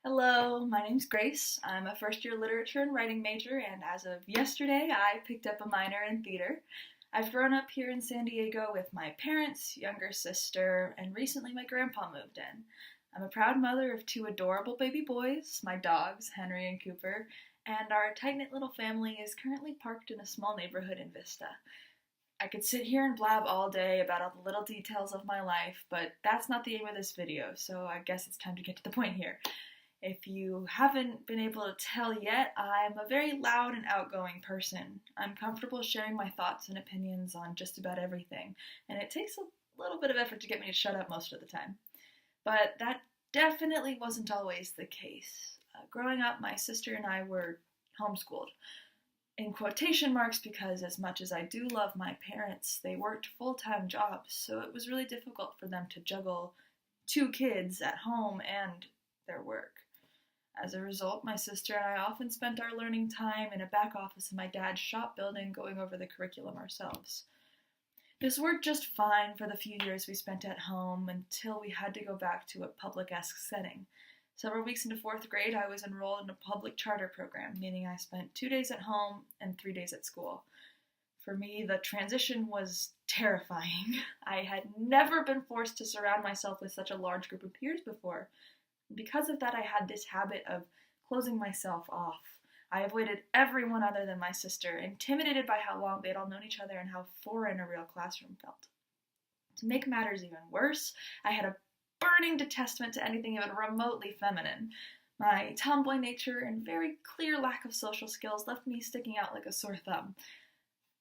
Hello, my name's Grace. I'm a first year literature and writing major, and as of yesterday, I picked up a minor in theater. I've grown up here in San Diego with my parents, younger sister, and recently my grandpa moved in. I'm a proud mother of two adorable baby boys, my dogs, Henry and Cooper, and our tight knit little family is currently parked in a small neighborhood in Vista. I could sit here and blab all day about all the little details of my life, but that's not the aim of this video, so I guess it's time to get to the point here. If you haven't been able to tell yet, I'm a very loud and outgoing person. I'm comfortable sharing my thoughts and opinions on just about everything, and it takes a little bit of effort to get me to shut up most of the time. But that definitely wasn't always the case. Growing up, my sister and I were homeschooled. In quotation marks, because as much as I do love my parents, they worked full-time jobs, so it was really difficult for them to juggle two kids at home and their work. As a result, my sister and I often spent our learning time in a back office in my dad's shop building going over the curriculum ourselves. This worked just fine for the few years we spent at home until we had to go back to a public-esque setting. Several weeks into fourth grade, I was enrolled in a public charter program, meaning I spent 2 days at home and 3 days at school. For me, the transition was terrifying. I had never been forced to surround myself with such a large group of peers before. Because of that, I had this habit of closing myself off. I avoided everyone other than my sister, intimidated by how long they'd all known each other and how foreign a real classroom felt. To make matters even worse, I had a burning detestment to anything even remotely feminine. My tomboy nature and very clear lack of social skills left me sticking out like a sore thumb.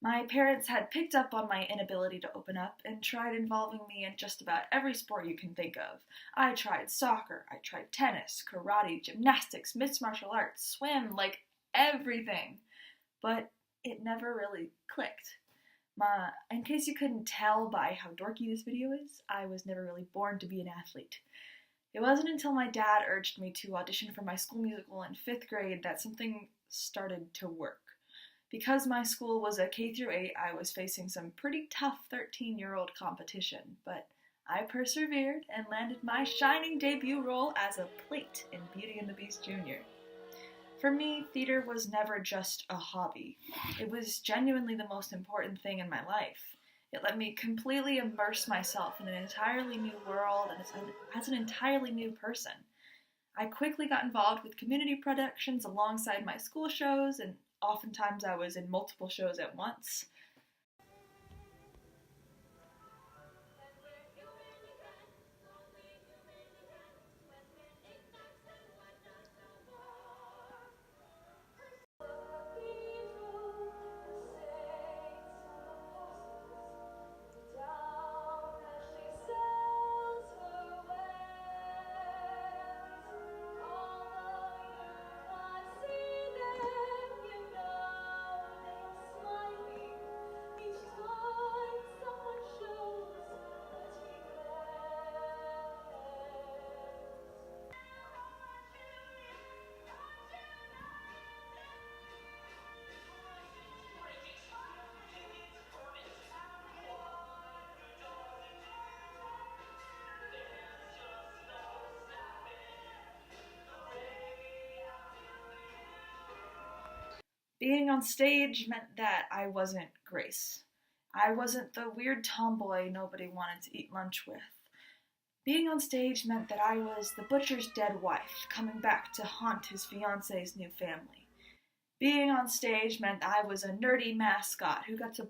My parents had picked up on my inability to open up and tried involving me in just about every sport you can think of. I tried soccer, I tried tennis, karate, gymnastics, mixed martial arts, swim, like everything. But it never really clicked. In case you couldn't tell by how dorky this video is, I was never really born to be an athlete. It wasn't until my dad urged me to audition for my school musical in 5th grade that something started to work. Because my school was a K-8, I was facing some pretty tough 13-year-old competition, but I persevered and landed my shining debut role as a plate in Beauty and the Beast Jr. For me, theater was never just a hobby. It was genuinely the most important thing in my life. It let me completely immerse myself in an entirely new world and as an entirely new person. I quickly got involved with community productions alongside my school shows, and oftentimes I was in multiple shows at once. Being on stage meant that I wasn't Grace. I wasn't the weird tomboy nobody wanted to eat lunch with. Being on stage meant that I was the butcher's dead wife coming back to haunt his fiance's new family. Being on stage meant I was a nerdy mascot who got to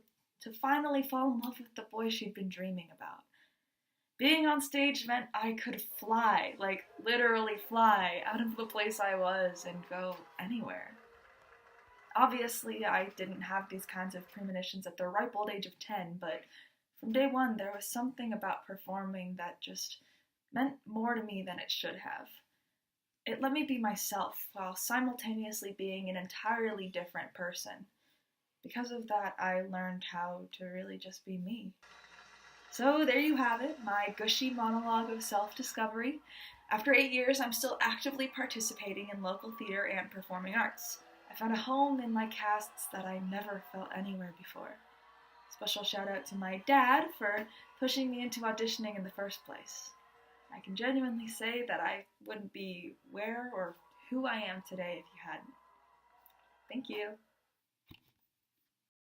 finally fall in love with the boy she'd been dreaming about. Being on stage meant I could fly, like literally fly, out of the place I was and go anywhere. Obviously, I didn't have these kinds of premonitions at the ripe old age of 10, but from day one there was something about performing that just meant more to me than it should have. It let me be myself while simultaneously being an entirely different person. Because of that, I learned how to really just be me. So there you have it, my gushy monologue of self-discovery. After 8 years, I'm still actively participating in local theater and performing arts. I found a home in my casts that I never felt anywhere before. Special shout out to my dad for pushing me into auditioning in the first place. I can genuinely say that I wouldn't be where or who I am today if you hadn't. Thank you.